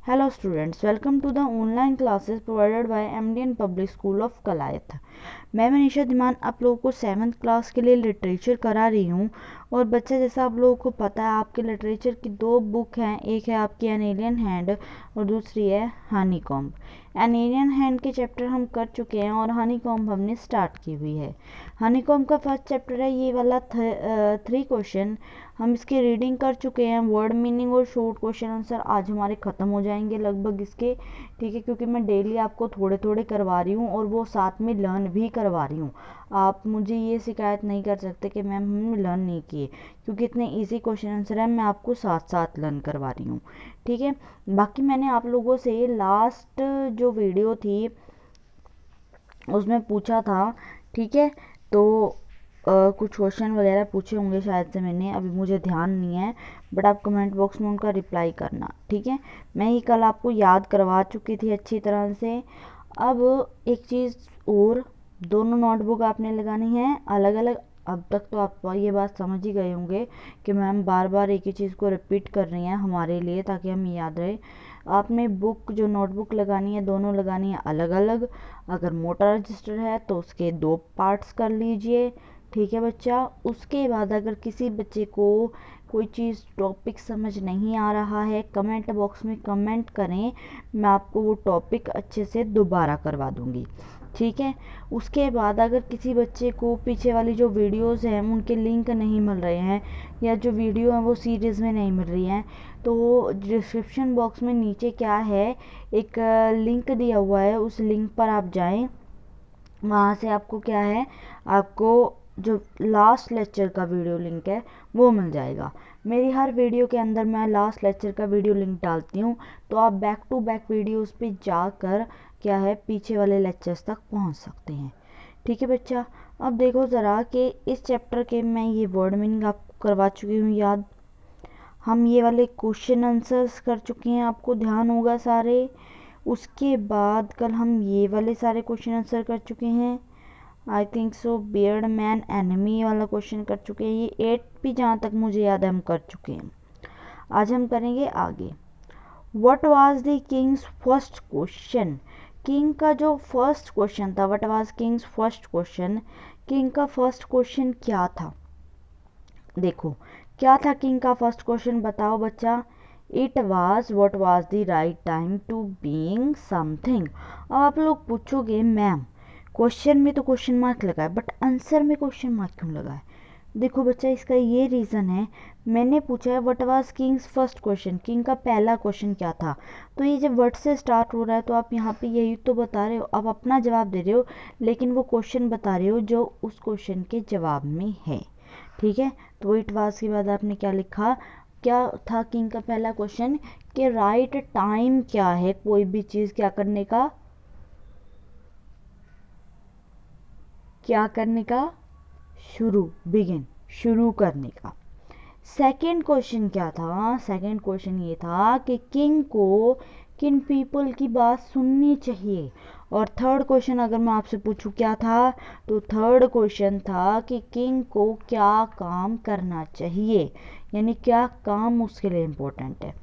Hello students, welcome to the online classes provided by MDN Public School of Kalayat. मैं मनीषा धीमान आप लोगों को 7th class के लिए लिटरेचर करा रही हूँ। और बच्चा जैसा आप लोगों को पता है आपके लिटरेचर की दो बुक हैं, एक है आपकी एन एलियन हैंड और दूसरी है Honey comb. An alien hand के चैप्टर हम कर चुके हैं और हनी कॉम्ब हमने स्टार्ट की हुई है। हनी कॉम्ब का फर्स्ट चैप्टर है ये वाला 3 क्वेश्चन, हम इसकी रीडिंग कर चुके हैं। वर्ड मीनिंग और शॉर्ट क्वेश्चन आंसर आज हमारे ख़त्म हो जाएंगे लगभग इसके, ठीक है, क्योंकि मैं डेली आपको थोड़े थोड़े करवा रही हूँ और वो साथ में लर्न भी करवा रही हूँ। आप मुझे ये शिकायत नहीं कर सकते कि मैम हमने लर्न नहीं किए, क्योंकि इतने इजी क्वेश्चन आंसर है, मैं आपको साथ साथ लर्न करवा रही हूँ, ठीक है। बाकी मैंने आप लोगों से लास्ट जो वीडियो थी उसमें पूछा था, ठीक है, तो कुछ क्वेश्चन वगैरह पूछे होंगे शायद से मैंने, अभी मुझे ध्यान नहीं है, बट आप कमेंट बॉक्स में उनका रिप्लाई करना, ठीक है। मैं ये कल आपको याद करवा चुकी थी अच्छी तरह से। अब एक चीज़ और, दोनों नोटबुक आपने लगानी है अलग अलग। अब तक तो आप ये बात समझ ही गए होंगे कि मैम बार बार एक ही चीज़ को रिपीट कर रही हैं हमारे लिए, ताकि हमें याद रहे। आपने बुक जो नोटबुक लगानी है दोनों लगानी है अलग अलग। अगर मोटा रजिस्टर है तो उसके 2 पार्ट्स कर लीजिए, ठीक है बच्चा। उसके बाद अगर किसी बच्चे को कोई चीज़ टॉपिक समझ नहीं आ रहा है, कमेंट बॉक्स में कमेंट करें, मैं आपको वो टॉपिक अच्छे से दोबारा करवा दूंगी, ठीक है। उसके बाद अगर किसी बच्चे को पीछे वाली जो वीडियोस हैं उनके लिंक नहीं मिल रहे हैं, या जो वीडियो है वो सीरीज़ में नहीं मिल रही हैं, तो डिस्क्रिप्शन बॉक्स में नीचे क्या है, एक लिंक दिया हुआ है, उस लिंक पर आप जाएं। वहाँ से आपको क्या है, आपको जो लास्ट लेक्चर का वीडियो लिंक है वो मिल जाएगा। मेरी हर वीडियो के अंदर मैं लास्ट लेक्चर का वीडियो लिंक डालती हूँ, तो आप बैक टू बैक वीडियोस पे जाकर क्या है पीछे वाले लेक्चर्स तक पहुँच सकते हैं, ठीक है बच्चा। अब देखो ज़रा कि इस चैप्टर के मैं ये वर्ड मीनिंग आपको करवा चुकी हूँ याद, हम ये वाले क्वेश्चन आंसर्स कर चुके हैं, आपको ध्यान होगा सारे। उसके बाद कल हम ये वाले सारे क्वेश्चन आंसर कर चुके हैं, I think so beard man enemy वाला क्वेश्चन कर चुके हैं, ये 8 भी जहाँ तक मुझे याद है हम कर चुके हैं। आज हम करेंगे आगे। What was the Kings first question, king का जो फर्स्ट क्वेश्चन था, what was Kings first question, king का फर्स्ट क्वेश्चन क्या था। देखो क्या था किंग का फर्स्ट क्वेश्चन, बताओ बच्चा। It was what was the right time to being something. अब आप लोग पूछोगे मैम क्वेश्चन में तो क्वेश्चन मार्क लगा है, बट आंसर में क्वेश्चन मार्क क्यों लगा है। देखो बच्चा इसका ये रीज़न है, मैंने पूछा है what was Kings first question, king का पहला क्वेश्चन क्या था, तो ये जब वर्ड से स्टार्ट हो रहा है तो आप यहाँ पे यही तो बता रहे हो, आप अपना जवाब दे रहे हो, लेकिन वो क्वेश्चन बता रहे हो जो उस क्वेश्चन के जवाब में है, ठीक है। तो इट वाज के बाद आपने क्या लिखा, क्या था किंग का पहला क्वेश्चन, कि राइट टाइम क्या है कोई भी चीज़ क्या करने का, क्या करने का, शुरू, बिगिन, शुरू करने का। सेकंड क्वेश्चन क्या था, सेकंड क्वेश्चन ये था कि किंग को किन पीपल की बात सुननी चाहिए। और थर्ड क्वेश्चन अगर मैं आपसे पूछूं क्या था, तो थर्ड क्वेश्चन था कि किंग को क्या काम करना चाहिए, यानी क्या काम उसके लिए इम्पोर्टेंट है।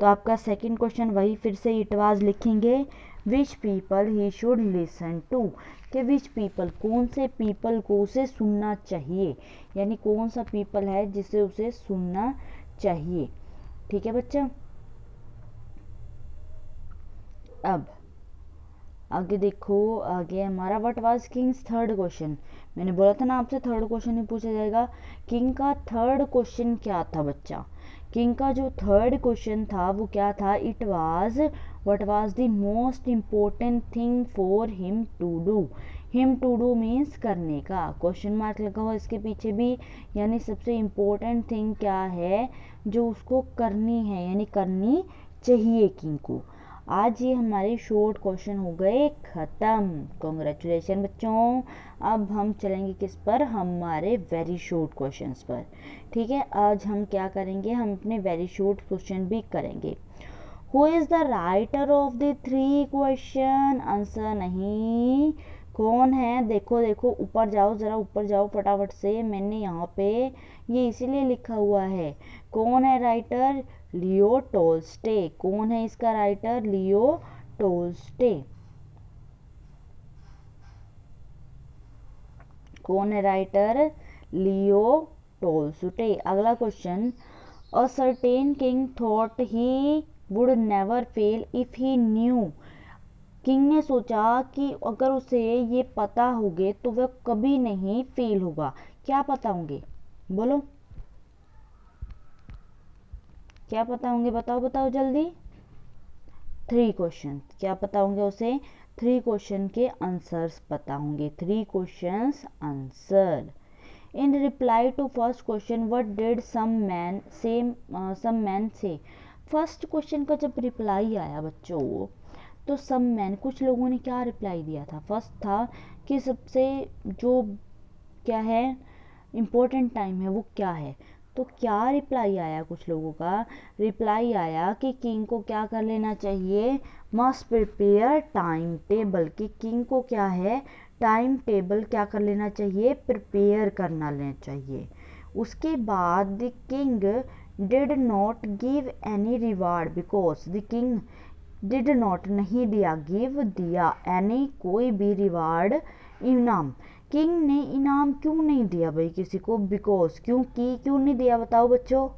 तो आपका सेकंड क्वेश्चन वही फिर से इट वाज लिखेंगे, which people he should listen to, कि विच पीपल कौन से पीपल को उसे सुनना चाहिए, यानी कौन सा पीपल है जिसे उसे सुनना चाहिए, ठीक है बच्चा। अब आगे देखो, आगे हमारा what was Kings third question, मैंने बोला था ना आपसे थर्ड क्वेश्चन ही पूछा जाएगा। किंग का थर्ड क्वेश्चन क्या था बच्चा, किंग का जो थर्ड क्वेश्चन था वो क्या था, it was what was the most important thing for him to do. Him to do means करने का, क्वेश्चन मार्क लगा हुआ इसके पीछे भी, यानी सबसे इम्पोर्टेंट थिंग क्या है जो उसको करनी है, यानी करनी चाहिए किंग को। आज ये हमारे शॉर्ट क्वेश्चन हो गए ख़त्म, कॉन्ग्रेचुलेशन बच्चों। अब हम चलेंगे किस पर, हमारे वेरी शॉर्ट क्वेश्चंस पर, ठीक है। आज हम क्या करेंगे, हम अपने वेरी शॉर्ट क्वेश्चन भी करेंगे। Who is the writer of the 3 question, answer नहीं, कौन है, देखो देखो ऊपर जाओ, ज़रा ऊपर जाओ फटाफट से, मैंने यहाँ पे ये इसीलिए लिखा हुआ है, कौन है राइटर, लियो टोल्स्टे। कौन है इसका राइटर? लियो टोल्स्टे। कौन है राइटर? लियो टोल्स्टे। अगला question, a certain king thought he would never fail if he new. King ने सोचा कि अगर उसे ये पता होगे तो वह कभी नहीं फेल होगा। क्या पता होंगे? बोलो क्या पता होंगे, बताओ बताओ जल्दी। 3 क्वेश्चन। क्या पता होंगे उसे? 3 क्वेश्चन के आंसर्स पता होंगे। 3 questions answer. In reply to first question what did some man say. First question का जब रिप्लाई आया बच्चों, तो सम मैन, कुछ लोगों ने क्या रिप्लाई दिया था? फर्स्ट था कि सबसे जो क्या है इम्पोर्टेंट टाइम है वो क्या है। तो क्या रिप्लाई आया कुछ लोगों का? रिप्लाई आया कि किंग को क्या कर लेना चाहिए? Must prepare time table. कि किंग को क्या है? टाइम टेबल क्या कर लेना चाहिए? प्रिपेयर करना लेना चाहिए। उसके बाद the king did not give any reward because the king did not नहीं दिया, गिव दिया, एनी कोई भी रिवार्ड इनाम। किंग ने इनाम क्यों नहीं दिया भाई किसी को? बिकॉज, क्योंकि। क्यों नहीं दिया बताओ बच्चों?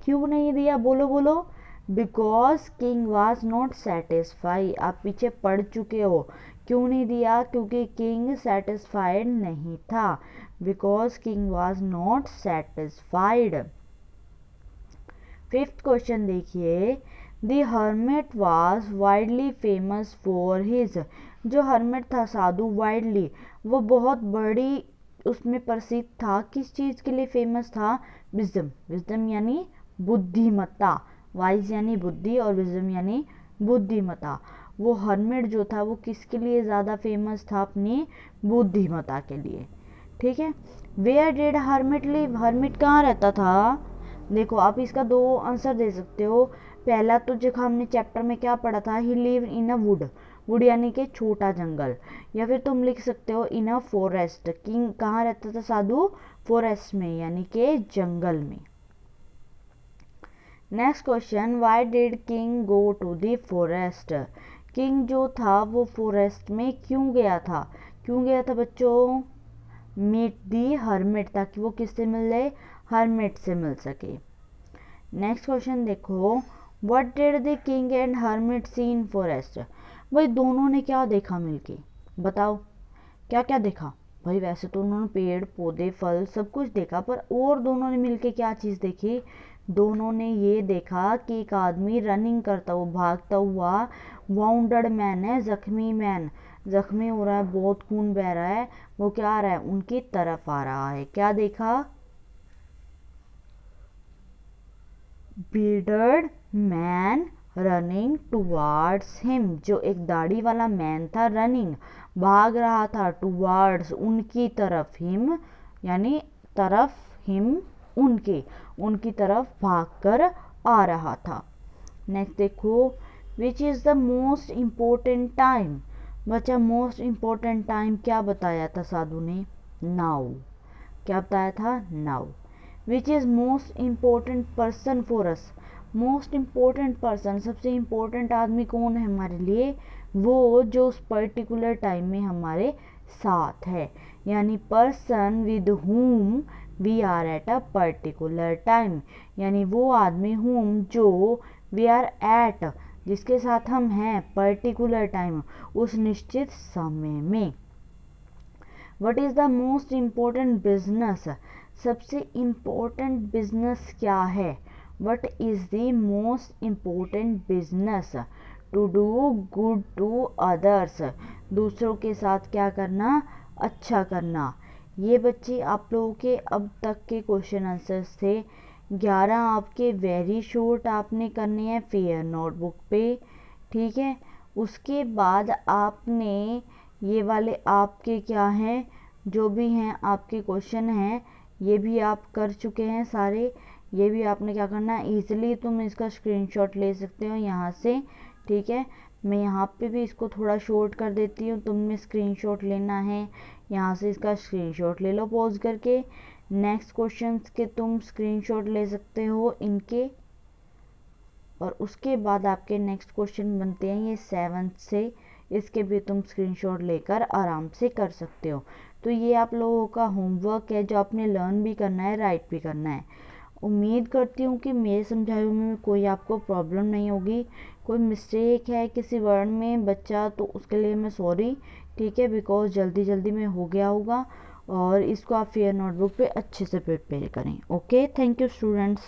क्यों नहीं दिया? बोलो बोलो। Because king was not satisfy. आप पीछे पढ़ चुके हो। क्यों नहीं दिया? क्योंकि किंग सेटिस्फाइड नहीं था। Because king was not satisfied. 5th question देखिए, the hermit was widely famous for his. जो हर्मिट था साधु, वाइडली, वो बहुत बड़ी उसमें प्रसिद्ध था। किस चीज़ के लिए फेमस था? विजडम। विजडम यानी बुद्धिमत्ता। वाइज यानी बुद्धि और विजडम यानी बुद्धिमत्ता। वो हर्मिट जो था वो किसके लिए ज़्यादा फेमस था? अपनी बुद्धिमत्ता के लिए। ठीक है। Where did hermit live. Hermit कहाँ रहता था? देखो आप इसका 2 आंसर दे सकते हो। पहला तो जो हमने चैप्टर में क्या पढ़ा था, he live in a would. Would यानी कि छोटा जंगल। या फिर तुम लिख सकते हो इन अ फॉरेस्ट। किंग कहाँ रहता था साधु? फॉरेस्ट में यानी कि जंगल में। Next question, why did king go to the forest. King जो था वो फॉरेस्ट में क्यों गया था? क्यों गया था बच्चों? मीट दी हर्मिट, ताकि वो किससे मिल जाए? हर्मिट से मिल सके। नेक्स्ट क्वेश्चन देखो, what did the king and hermit see in forest. भाई दोनों ने क्या देखा मिलके? बताओ क्या क्या देखा? भाई वैसे तो उन्होंने पेड़ पौधे फल सब कुछ देखा, पर और दोनों ने मिलके क्या चीज़ देखी? दोनों ने ये देखा कि एक आदमी रनिंग करता हुआ, भागता हुआ, वाउंडेड मैन है, जख्मी मैन, जख्मी हो रहा है, बहुत खून बह रहा है, वो क्या आ रहा है? उनकी तरफ आ रहा है। क्या देखा? bearded man running towards him. जो एक दाढ़ी वाला मैन था, रनिंग भाग रहा था, टुवार्ड्स उनकी तरफ, हिम यानी तरफ, हिम उनके, उनकी तरफ भागकर आ रहा था। नेक्स्ट देखो, which is the most important time. बच्चा मोस्ट इम्पोर्टेंट टाइम क्या बताया था साधु ने? नाउ। क्या बताया था? Now. Which is most important person for us. Most important person, सबसे इम्पोर्टेंट आदमी कौन है हमारे लिए? वो जो उस पर्टिकुलर टाइम में हमारे साथ है, यानी person with whom we are at a particular time. यानी वो आदमी हुम जो वी आर एट, जिसके साथ हम हैं पर्टिकुलर टाइम, उस निश्चित समय में। What is the most important business. सबसे इम्पोर्टेंट बिजनेस क्या है? What is the most important business? To do good to others. दूसरों के साथ क्या करना? अच्छा करना। ये बच्चे आप लोगों के अब तक के क्वेश्चन आंसर्स थे। 11 आपके वेरी शॉर्ट आपने करने हैं फेयर नोटबुक पे। ठीक है। उसके बाद आपने ये वाले आपके क्या हैं, जो भी हैं आपके क्वेश्चन हैं, ये भी आप कर चुके हैं सारे। ये भी आपने क्या करना है, ईजिली तुम इसका स्क्रीनशॉट ले सकते हो यहाँ से। ठीक है। मैं यहाँ पे भी इसको थोड़ा शॉर्ट कर देती हूँ, तुमने स्क्रीनशॉट लेना है यहाँ से, इसका स्क्रीनशॉट ले लो पॉज करके। नेक्स्ट क्वेश्चंस के तुम स्क्रीनशॉट ले सकते हो इनके, और उसके बाद आपके नेक्स्ट क्वेश्चन बनते हैं ये 7th से, इसके भी तुम स्क्रीनशॉट लेकर आराम से कर सकते हो। तो ये आप लोगों का होमवर्क है जो आपने लर्न भी करना है, राइट भी करना है। उम्मीद करती हूँ कि मेरे समझाए में कोई आपको प्रॉब्लम नहीं होगी। कोई मिस्टेक है किसी वर्ड में बच्चा तो उसके लिए मैं सॉरी, ठीक है, बिकॉज जल्दी जल्दी में हो गया होगा। और इसको आप फेयर नोटबुक पे अच्छे से प्रिपेयर करें। Okay, thank you students.